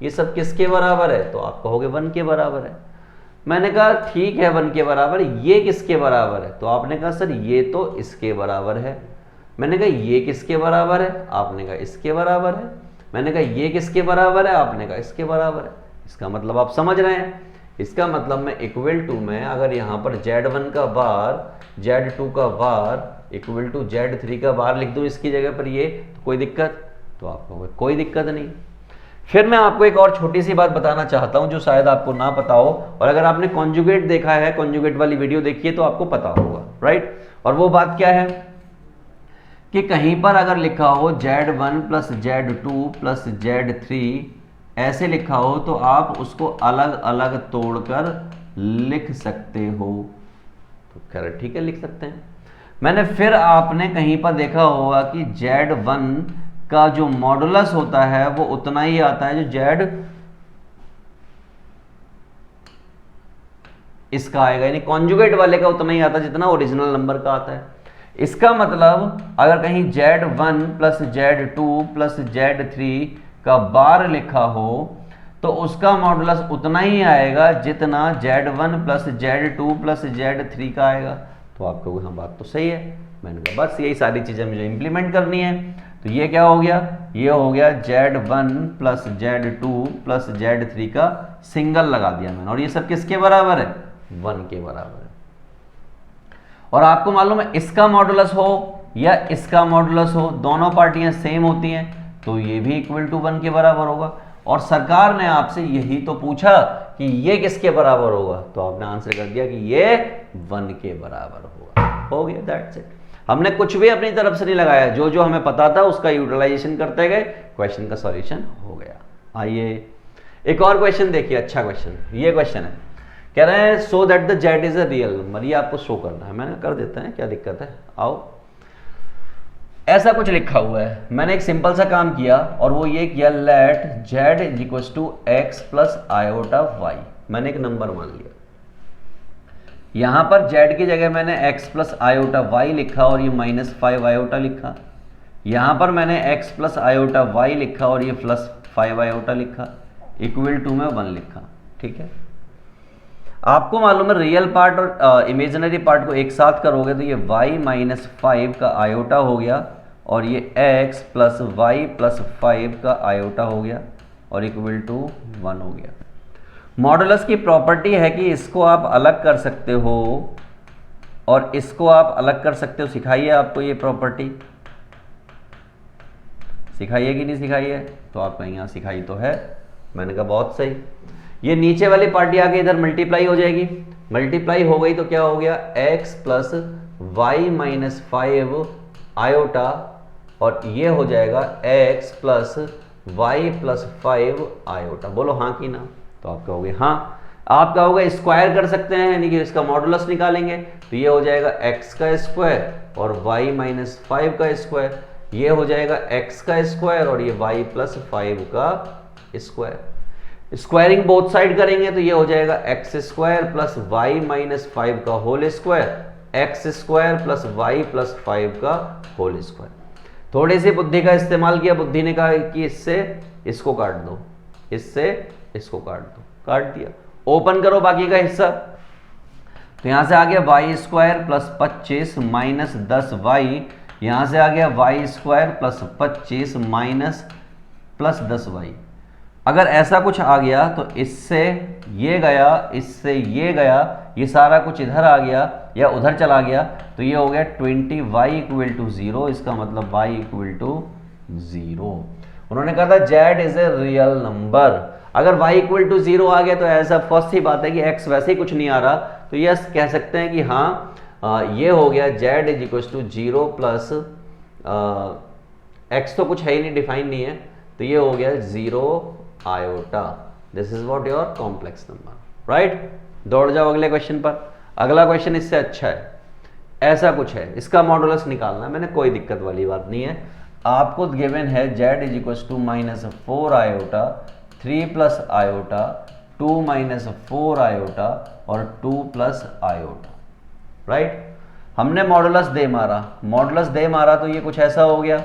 ये सब किसके बराबर है? तो आप कहोगे 1 के बराबर है। मैंने कहा ठीक है 1 के बराबर, ये किसके बराबर है? तो आपने कहा सर ये तो इसके बराबर है। मैंने कहा ये किसके बराबर है? आपने कहा इसके बराबर है। मैंने कहा ये किसके बराबर है? आपने कहा इसके बराबर है। इसका मतलब आप समझ रहे हैं, इसका मतलब मैं इक्वल टू में अगर यहाँ पर Z1 का बार Z2 का बार इक्वल टू Z3 का बार लिख दूँ इसकी जगह पर ये, तो कोई दिक्कत? तो आप कहोगे कोई दिक्कत नहीं। फिर मैं आपको एक और छोटी सी बात बताना चाहता हूं जो शायद आपको ना पता हो, और अगर आपने कॉन्जुगेट देखा है, कॉन्जुगेट वाली वीडियो देखिए तो आपको पता होगा, राइट। और वो बात क्या है कि कहीं पर अगर लिखा हो Z1 plus Z2 plus Z3 ऐसे लिखा हो तो आप उसको अलग अलग तोड़कर लिख सकते हो। तो खैर ठीक है लिख सकते हैं। मैंने फिर आपने कहीं पर देखा होगा कि Z1 का जो मॉडुलस होता है वो उतना ही आता है जो Z इसका आएगा, यानी कॉन्जुगेट वाले का उतना ही आता है जितना ओरिजिनल नंबर का आता है। इसका मतलब अगर कहीं Z1 plus Z2 plus Z3 का बार लिखा हो तो उसका मॉडुलस उतना ही आएगा जितना Z1 plus Z2 plus Z3 का आएगा। तो आपको हाँ बात तो सही है। मैंने कहा बस यही सारी चीजें मुझे इंप्लीमेंट करनी है। तो ये क्या हो गया? ये हो गया Z1 plus Z2 plus Z3 का सिंगल लगा दिया मैंने, और ये सब किसके बराबर है? 1 के बराबर है। और आपको मालूम है इसका मॉडुलस हो या इसका मॉडुलस हो, दोनों पार्टियां सेम होती हैं तो ये भी इक्वल टू 1 के बराबर होगा। और सरकार ने आपसे यही तो पूछा कि ये किसके बराबर होगा, तो आपने आंसर कर दिया कि ये 1 के बराबर होगा। हो गया, दैट्स इट। हमने कुछ भी अपनी तरफ से नहीं लगाया, जो जो हमें पता था उसका यूटिलाइजेशन करते गए, क्वेश्चन का सॉल्यूशन हो गया। आइए एक और क्वेश्चन देखिए, अच्छा क्वेश्चन। ये क्वेश्चन है, कह रहे हैं so that the Z is a real number. ये आपको शो करना है, मैंने कर देते हैं, क्या दिक्कत है। आओ, ऐसा कुछ लिखा हुआ है। मैंने एक सिंपल सा काम किया और वो ये किया, let Z is equal to x plus iota y। मैंने एक नंबर मान लिया, यहां पर Z की जगह मैंने x प्लस आयोटा y लिखा और ये -5 आयोटा लिखा। यहां पर मैंने x प्लस आयोटा y लिखा और ये 5 आयोटा लिखा, इक्वल टू में 1 लिखा। ठीक है, आपको मालूम है रियल पार्ट और इमेजिनरी पार्ट को एक साथ करोगे तो ये y माइनस 5 का आयोटा हो गया और ये x प्लस वाई प्लस 5 का आयोटा हो गया और इक्वल टू 1 हो गया। मॉडुलस की प्रॉपर्टी है कि इसको आप अलग कर सकते हो और इसको आप अलग कर सकते हो। सिखाइए आपको ये प्रॉपर्टी, सिखाइए कि नहीं सिखाइए? तो आप कहीं यहाँ सिखाई तो है, मैंने कहा बहुत सही। ये नीचे वाली पार्टी आके इधर मल्टीप्लाई हो जाएगी, मल्टीप्लाई हो गई तो क्या हो गया x plus y minus 5 iota और ये हो जाएगा x plus y plus 5 iota. बोलो हाँ कि ना? तो आप कहोगे हाँ। आप कहोगे स्क्वायर कर सकते हैं, यानी कि इसका मॉडुलस निकालेंगे तो ये हो जाएगा x का स्क्वायर और y माइनस 5 का स्क्वायर, ये हो जाएगा x का स्क्वायर और ये y प्लस 5 का स्क्वायर। स्क्वायरिंग बोथ साइड करेंगे तो ये हो जाएगा x square plus y minus 5 का whole square, x square plus y plus 5 का होल स्क्वायर। थोड़ी सी बुद्धि का इस्तेमाल किया, बुद्धि ने कहा कि इससे इसको काट दो, इससे इसको काट दो, काट दिया। ओपन करो बाकी का हिस्सा, तो यहां से आ गया y square plus 25 minus 10 y, यहां से आ गया y square plus 25 minus plus 10 y. अगर ऐसा कुछ आ गया तो इससे ये गया, इससे ये गया, ये सारा कुछ इधर आ गया या उधर चला गया तो ये हो गया 20y इक्वल टू 0। इसका मतलब y इक्वल टू 0। उन्होंने कहा था z is a real number. अगर y इक्वल टू 0 आ गया तो ऐसा फर्स्ट ही बात है कि x वैसे ही कुछ नहीं आ रहा, तो यस कह सकते हैं कि हाँ ये हो गया z is equal to 0 plus x तो कुछ है ही नहीं, डिफाइन नहीं है, तो ये हो गया 0 iota. This is what your complex number, right. दौड़ जाओ अगले क्वेश्चन पर। अगला क्वेश्चन इससे अच्छा है, ऐसा कुछ है, इसका मॉडुलस निकालना है, मैंने कोई दिक्कत वाली बात नहीं है। आपको गिवन है z is equal to minus 4 iota 3 plus iota 2 minus 4 iota और 2 प्लस आयोटा, राइट। हमने मॉडुलस दे मारा, मॉडुलस दे मारा तो ये कुछ ऐसा हो गया,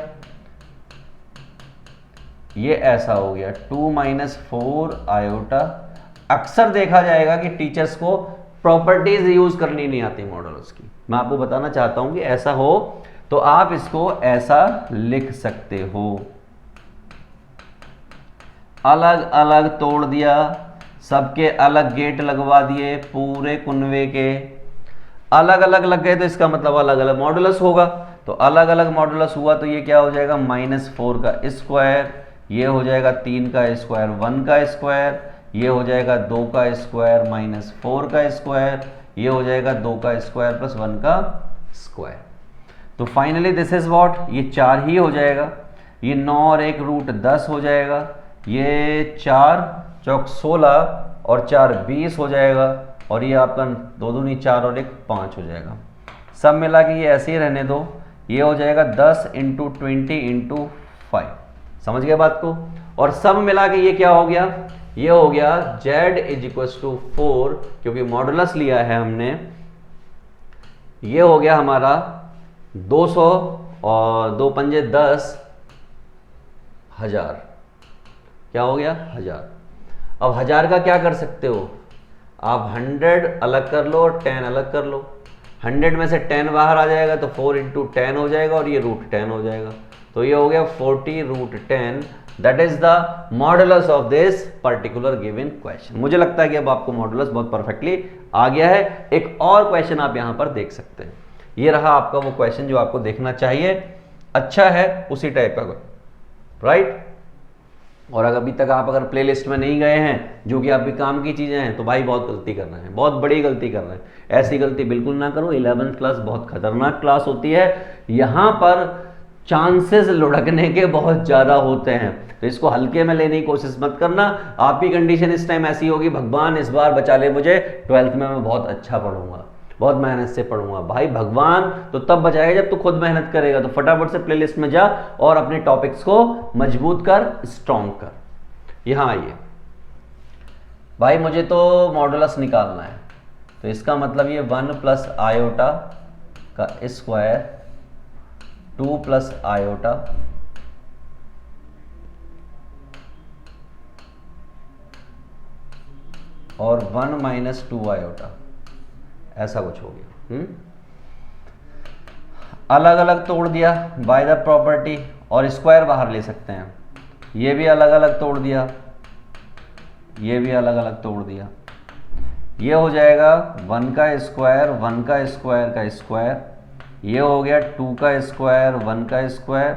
ये ऐसा हो गया 2 माइनस 4 आयोटा। अक्सर देखा जाएगा कि टीचर्स को प्रॉपर्टीज यूज करनी नहीं आती मॉडुलस की। मैं आपको बताना चाहता हूं कि ऐसा हो तो आप इसको ऐसा लिख सकते हो, अलग अलग तोड़ दिया, सबके अलग गेट लगवा दिए, पूरे कुनवे के अलग अलग लग गए तो इसका मतलब अलग अलग मॉडुलस होगा। तो अलग अलग मॉडुलस हुआ तो ये क्या हो जाएगा माइनस 4 का स्क्वायर, ये हो जाएगा 3 का स्क्वायर 1 का स्क्वायर, ये हो जाएगा 2 का स्क्वायर माइनस 4 का स्क्वायर, ये हो जाएगा 2 का स्क्वायर प्लस 1 का स्क्वायर। तो फाइनली दिस इज व्हाट, ये 4 ही हो जाएगा, ये 9 और 1 रूट 10 हो जाएगा, ये 4 चौक 16 और 4 20 हो जाएगा और ये आपका 2 दूनी 4 और 1 5 हो जाएगा। सब मिला के ये ऐसे ही रहने दो, ये हो जाएगा 10 इंटू 20 इंटू 5। समझ गए बात को? और सब मिला के ये क्या हो गया, ये हो गया z इज इक्वल टू 4, क्योंकि मॉडुलस लिया है हमने, ये हो गया हमारा 200 और 2 पंजे 10 1000, क्या हो गया 1000। अब 1000 का क्या कर सकते हो आप, 100 अलग कर लो और 10 अलग कर लो, 100 में से 10 बाहर आ जाएगा तो 4 इंटू 10 हो जाएगा और ये रूट 10 हो जाएगा, तो ये हो गया 40 root 10। That is the modulus of this particular given question. मुझे लगता है कि अब आपको मॉडुलस बहुत परफेक्टली आ गया है। एक और क्वेश्चन आप यहां पर देख सकते हैं, ये रहा आपका वो क्वेश्चन जो आपको देखना चाहिए, अच्छा है उसी टाइप का, राइट। और अगर अभी तक आप अगर प्लेलिस्ट में नहीं गए हैं, जो कि आपके काम की चीजें हैं, तो भाई बहुत गलती कर रहे हैं, बहुत बड़ी गलती कर रहे हैं। ऐसी गलती बिल्कुल ना करो। 11th क्लास बहुत खतरनाक क्लास होती है, यहां पर चांसेस लुढ़कने के बहुत ज्यादा होते हैं, तो इसको हल्के में लेने की कोशिश मत करना। आपकी कंडीशन इस टाइम ऐसी होगी, भगवान इस बार बचा ले मुझे, 12th में मैं बहुत अच्छा पढ़ूंगा, बहुत मेहनत से पढ़ूंगा। भाई भगवान तो तब बचाएगा जब तू खुद मेहनत करेगा। तो फटाफट से प्लेलिस्ट में जा और अपने टॉपिक्स को मजबूत कर, स्ट्रॉन्ग कर। यहां आइए भाई, मुझे तो मॉडुलस निकालना है, तो इसका मतलब ये 1 प्लस आयोटा का स्क्वायर 2 प्लस आयोटा और 1 माइनस 2 आयोटा, ऐसा कुछ हो गया। अलग अलग तोड़ दिया बाय द प्रॉपर्टी, और स्क्वायर बाहर ले सकते हैं। ये भी अलग अलग तोड़ दिया, ये भी अलग अलग तोड़ दिया। ये हो जाएगा 1 का स्क्वायर, 1 का स्क्वायर का स्क्वायर, ये हो गया 2 का स्क्वायर, 1 का स्क्वायर,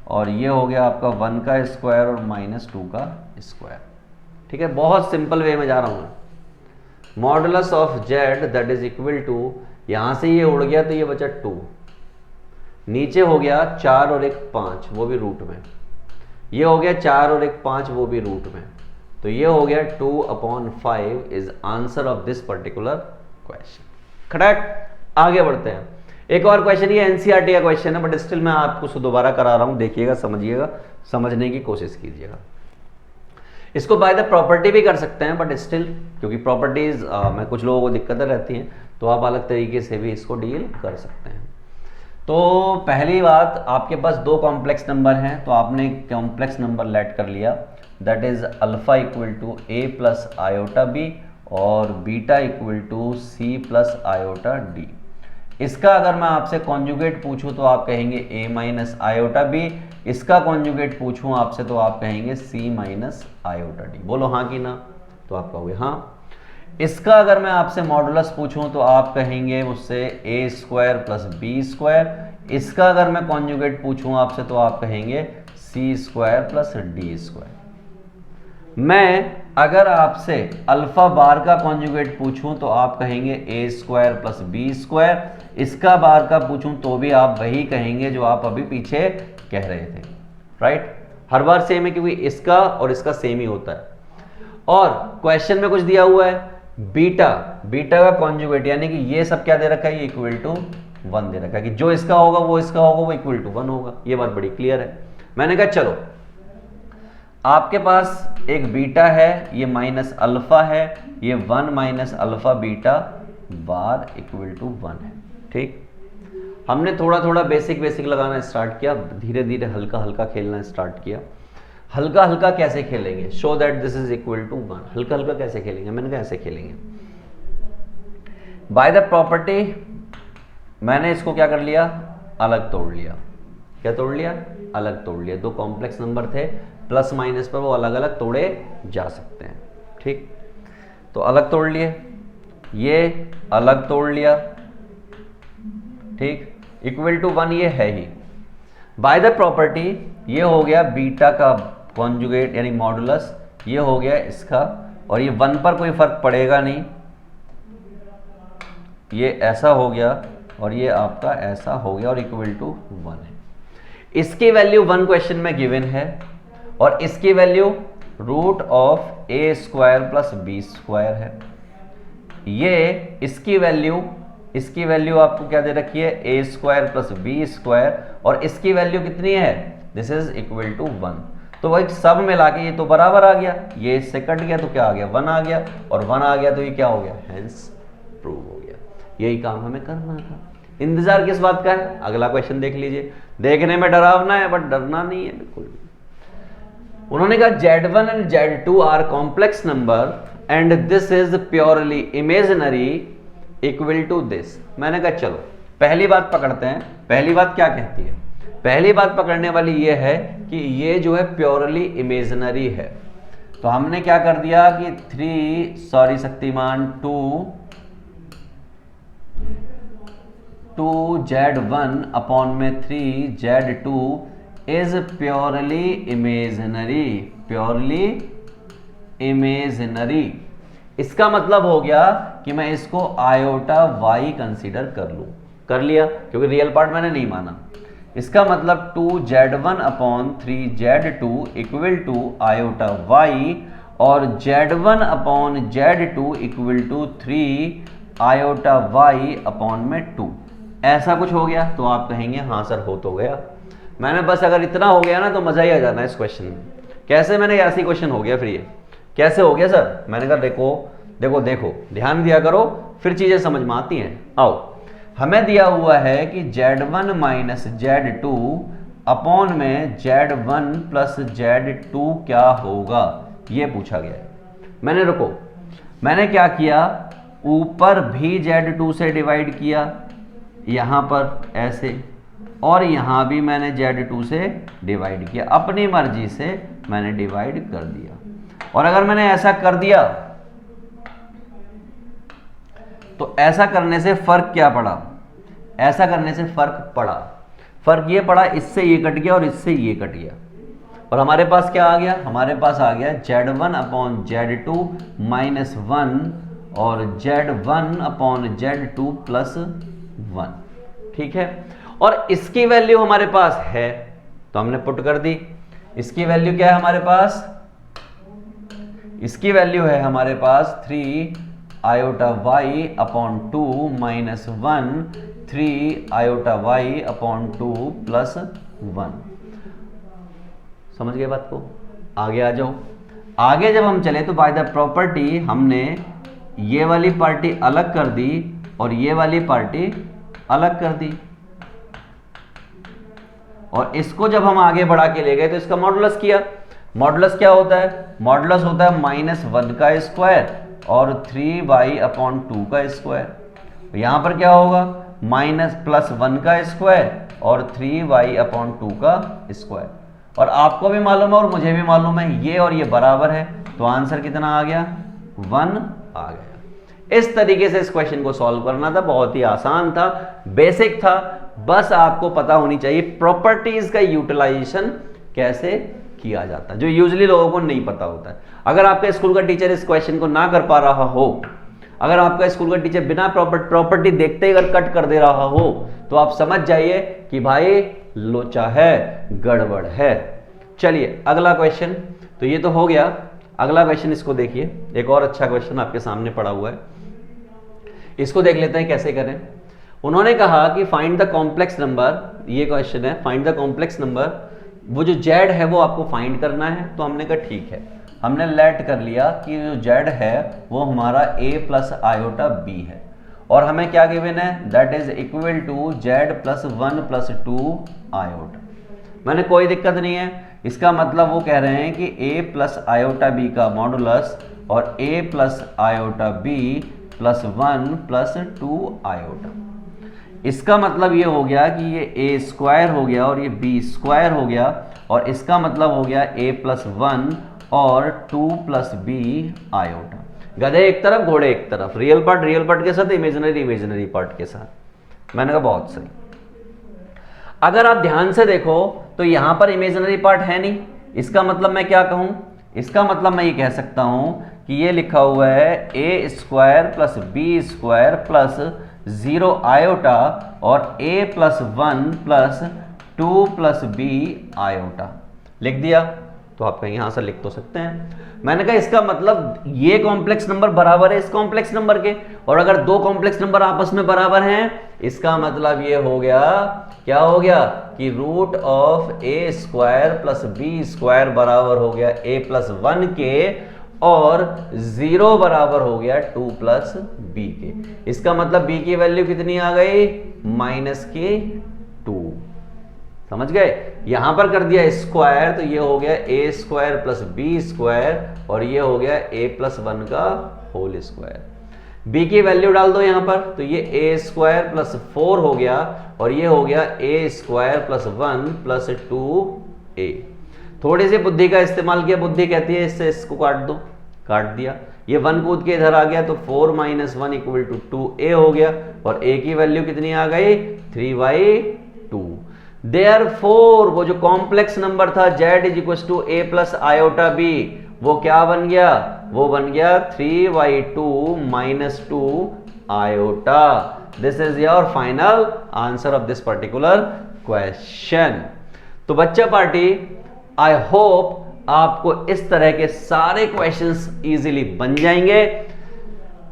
और ये हो गया आपका 1 का स्क्वायर और माइनस 2 का स्क्वायर। ठीक है, बहुत सिंपल वे में जा रहा हूँ। Modulus of Z that is equal to, यहाँ से ये उड़ गया तो ये बचा 2, नीचे हो गया 4 और 1 5, वो भी रूट में, ये हो गया 4 और 1 5, वो भी रूट में, तो ये हो गया 2/5 is answer of this particular question. Correct. आगे बढ़ते हैं। एक और क्वेश्चन, ये एनसीईआरटी का क्वेश्चन है, बट स्टिल मैं आपको दोबारा करा रहा हूं, देखिएगा, समझिएगा, समझने की कोशिश कीजिएगा। इसको बाय द प्रॉपर्टी भी कर सकते हैं, बट स्टिल क्योंकि प्रॉपर्टीज में कुछ लोगों को दिक्कतें रहती हैं, तो आप अलग तरीके से भी इसको डील कर सकते हैं। तो पहली बात, आपके पास दो कॉम्प्लेक्स नंबर हैं, तो आपने कॉम्प्लेक्स नंबर लेट कर लिया, that is alpha equal to A plus iota B और beta equal to C plus iota D. इसका अगर मैं आपसे कॉन्जुगेट पूछूं तो आप कहेंगे a माइनस आयोटा बी, इसका कॉन्जुगेट पूछूं आपसे तो आप कहेंगे c माइनस आयोटा डी। बोलो हाँ कि ना, तो आप कहोगे हाँ। इसका अगर मैं आपसे मॉडुलस पूछूं तो आप कहेंगे मुझसे a square plus B square, इसका अगर मैं कॉन्जुगेट पूछूं आपसे तो आप कहेंगे c square plus D square. मैं अगर आपसे अल्फा बार का कॉन्जुगेट पूछूं तो आप कहेंगे a square plus B square, इसका बार का पूछूं तो भी आप वही कहेंगे जो आप अभी पीछे कह रहे थे, राइट। हर बार सेम है क्योंकि इसका और इसका सेम ही होता है। और क्वेश्चन में कुछ दिया हुआ है बीटा, बीटा का कॉन्जुगेट, यानी कि ये सब क्या दे रखा है, ये इक्वल टू 1 दे रखा है, कि जो इसका होगा वो इसका होगा, वो इक्वल टू 1 होगा। ये बात बड़ी क्लियर है। मैंने कहा चलो आपके पास एक बीटा है, ये माइनस अल्फा है, ये 1 minus alpha beta bar equal to 1 है। ठीक, हमने थोड़ा थोड़ा बेसिक लगाना स्टार्ट किया, धीरे धीरे हल्का हल्का खेलना स्टार्ट किया। हल्का हल्का कैसे खेलेंगे, show that this is equal to 1। हल्का हल्का कैसे खेलेंगे, मैंने कहा ऐसे खेलेंगे बाय द प्रॉपर्टी। मैंने इसको क्या कर लिया, अलग तोड़ लिया। क्या तोड़ लिया, अलग तोड़ लिया। दो कॉम्प्लेक्स नंबर थे, प्लस माइनस पर वो अलग अलग तोड़े जा सकते हैं। ठीक, तो अलग तोड़ लिए, ये अलग तोड़ लिया, ठीक, इक्वल टू 1 ये है ही। बाय द प्रॉपर्टी ये हो गया बीटा का कॉन्जुगेट यानी मॉडुलस, ये हो गया इसका, और ये 1 पर कोई फर्क पड़ेगा नहीं, ये ऐसा हो गया और ये आपका ऐसा हो गया और इक्वल टू 1 है। इसकी वैल्यू 1 क्वेश्चन में गिवन है और इसकी value root of A square plus B square है। ये इसकी वैल्यू आपको क्या दे रखी है, A square plus B square, और इसकी वैल्यू कितनी है, दिस इज इक्वल टू 1। तो वही सब मिला के ये तो बराबर आ गया, ये इससे कट गया तो क्या आ गया, 1 आ गया, और 1 आ गया तो ये क्या हो गया, हेंस प्रूव हो गया। यही काम हमें करना था। इंतजार किस बात का है, अगला क्वेश्चन देख लीजिए। देखने में डरावना है बट डरना नहीं है बिल्कुल। उन्होंने कहा Z1 and Z2 are complex number and this is purely imaginary equal to this. मैंने कहा चलो पहली बात पकड़ते हैं। पहली बात क्या कहती है, पहली बात पकड़ने वाली ये है कि ये जो है प्योरली इमेजिनरी है। तो हमने क्या कर दिया कि 2Z1 अपॉन में 3Z2 is purely imaginary, purely imaginary. इसका मतलब हो गया कि मैं इसको आयोटा y कंसीडर कर लूं, कर लिया क्योंकि रियल पार्ट मैंने नहीं माना। इसका मतलब 2Z1 upon 3Z2 equal to iota y और Z1 upon Z2 equal to 3 iota y upon में 2। ऐसा कुछ हो गया तो आप कहेंगे हाँ सर हो तो गया। मैंने बस अगर इतना हो गया ना तो मजा ही आ जाना इस क्वेश्चन में। कैसे, मैंने ऐसी क्वेश्चन हो गया, फिर ये कैसे हो गया सर, मैंने कहा देखो ध्यान दिया करो फिर चीजें समझ में आती हैं। आओ, हमें दिया हुआ है कि Z1 माइनस Z2 अपॉन में Z1 प्लस Z2 क्या होगा, ये पूछा गया है। मैंने क्या किया, ऊपर भी Z2 से डिवाइड किया, यहां पर ऐसे, और यहां भी मैंने Z2 से डिवाइड किया, अपनी मर्जी से मैंने डिवाइड कर दिया। और अगर मैंने ऐसा कर दिया तो ऐसा करने से फर्क क्या पड़ा, ऐसा करने से फर्क पड़ा, फर्क ये पड़ा, इससे ये कट गया और इससे ये कट गया, और हमारे पास क्या आ गया, हमारे पास आ गया Z1 अपॉन Z2 माइनस 1 और Z1 अपॉन Z2 प्लस 1। ठीक है, और इसकी वैल्यू हमारे पास है तो हमने पुट कर दी। इसकी वैल्यू क्या है हमारे पास, इसकी वैल्यू है हमारे पास 3 iota y upon 2 minus 1 3 iota y upon 2 plus 1। समझ गए बात को, आगे आ जाओ। आगे जब हम चले तो बाय द प्रॉपर्टी हमने ये वाली पार्टी अलग कर दी और ये वाली पार्टी अलग कर दी, और इसको जब हम आगे बढ़ा के ले गए तो इसका मॉडुलस किया। मॉडुलस क्या होता है, मॉडुलस होता है -1 का स्क्वायर और 3y अपॉन 2 का स्क्वायर। यहां पर क्या होगा, -+1 का स्क्वायर और 3y अपॉन 2 का स्क्वायर। और आपको भी मालूम है और मुझे भी मालूम है, ये और ये बराबर है, तो आंसर कितना आ गया, 1 आ गया। इस तरीके से इस क्वेश्चन को सॉल्व करना था, बहुत ही आसान था, बेसिक था, बस आपको पता होनी चाहिए प्रॉपर्टीज का यूटिलाइजेशन कैसे किया जाता है, जो यूजुअली लोगों को नहीं पता होता है। अगर आपका स्कूल का टीचर इस क्वेश्चन को ना कर पा रहा हो, अगर आपका स्कूल का टीचर बिना प्रॉपर्टी देखते ही अगर कट कर दे रहा हो, तो आप समझ जाइए कि भाई लोचा है, गड़बड़ है। चलिए अगला क्वेश्चन, तो ये तो हो गया। अगला क्वेश्चन इसको देखिए, एक और अच्छा क्वेश्चन आपके सामने पड़ा हुआ है, इसको देख लेते हैं कैसे करें। उन्होंने कहा कि फाइंड द कॉम्प्लेक्स नंबर, ये क्वेश्चन है, फाइंड द कॉम्प्लेक्स नंबर, वो जो Z है वो आपको फाइंड करना है। तो हमने कहा ठीक है, हमने लेट कर लिया कि जो Z है वो हमारा a प्लस आयोटा b है, और हमें क्या गिवन है, that is equal to Z plus 1 plus 2 iota. मैंने कोई दिक्कत नहीं है, इसका मतलब वो कह रहे हैं कि a प्लस आयोटा b का मॉडुलस और a plus iota b plus 1 plus 2 iota. इसका मतलब ये हो गया कि ये a स्क्वायर हो गया और ये b स्क्वायर हो गया, और इसका मतलब हो गया a प्लस 1 और 2 प्लस b आयोटा। गधे एक तरफ घोड़े एक तरफ, रियल पार्ट के साथ, इमेजिनरी पार्ट के साथ। मैंने कहा बहुत सही। अगर आप ध्यान से देखो तो यहां पर इमेजिनरी पार्ट है नहीं, इसका मतलब मैं क्या कहूं, इसका मतलब मैं ये कह सकता हूं कि ये लिखा हुआ है a square plus b square plus 0 iota और a plus 1 plus 2 plus b iota लिख दिया। तो आप कहीं यहां से लिख तो सकते हैं। मैंने कहा इसका मतलब ये कॉम्प्लेक्स नंबर बराबर है इस कॉम्प्लेक्स नंबर के, और अगर दो कॉम्प्लेक्स नंबर आपस में बराबर हैं, इसका मतलब ये हो गया, क्या हो गया कि root of a square plus b square बराबर हो गया a प्लस 1 के, और 0 बराबर हो गया 2 प्लस b के। इसका मतलब b की वैल्यू कितनी आ गई, -2। समझ गए, यहां पर कर दिया स्क्वायर, तो ये हो गया a square plus b square, और ये हो गया a प्लस 1 का होल स्क्वायर। b की वैल्यू डाल दो यहां पर, तो ये a स्क्वायर प्लस 4 हो गया, और ये हो गया a square plus 1 plus 2a। थोड़ी सी बुद्धि का इस्तेमाल किया, बुद्धि कहती है इससे इसको काट दो, काट दिया, ये 1 कूद के इधर आ गया, तो 4 माइनस 1 इक्वल टू 2a हो गया, और a की वैल्यू कितनी आ गई, 3/2। देयरफॉर वो जो कॉम्प्लेक्स नंबर था z is equal to a plus iota b, वो क्या बन गया, वो बन गया 3/2 minus 2 iota. This is your final answer of this particular question. तो बच्चा पार्टी, आई होप आपको इस तरह के सारे क्वेश्चंस इजीली बन जाएंगे।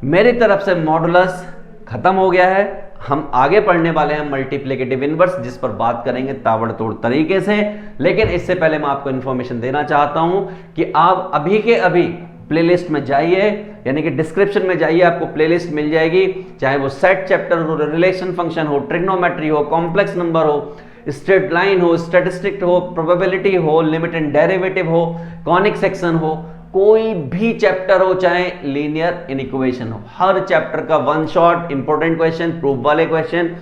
मेरी तरफ से मॉडुलस खत्म हो गया है, हम आगे पढ़ने वाले हैं मल्टीप्लिकेटिव इनवर्स, जिस पर बात करेंगे ताबड़तोड़ तरीके से। लेकिन इससे पहले मैं आपको इंफॉर्मेशन देना चाहता हूं कि आप अभी के अभी प्लेलिस्ट में जाइए, यानी कि डिस्क्रिप्शन में जाइए, आपको प्लेलिस्ट मिल जाएगी, चाहे वो सेट चैप्टर हो, रिलेशन फंक्शन हो, ट्रिग्नोमेट्री हो, कॉम्प्लेक्स नंबर हो, स्ट्रेट लाइन हो, स्टैटिस्टिक हो, प्रोबेबिलिटी हो, लिमिट एंड डेरिवेटिव हो, कॉनिक सेक्शन हो, कोई भी चैप्टर हो, चाहे लीनियर इनइक्वेशन हो, हर चैप्टर का one shot important question, proof वाले क्वेश्चन,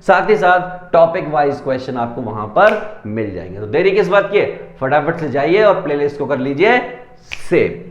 साथ ही साथ टॉपिक वाइज क्वेश्चन आपको वहां पर मिल जाएंगे। तो देरी किस बात की है, फटाफट से जाइए और प्लेलिस्ट को कर लीजिए सेव।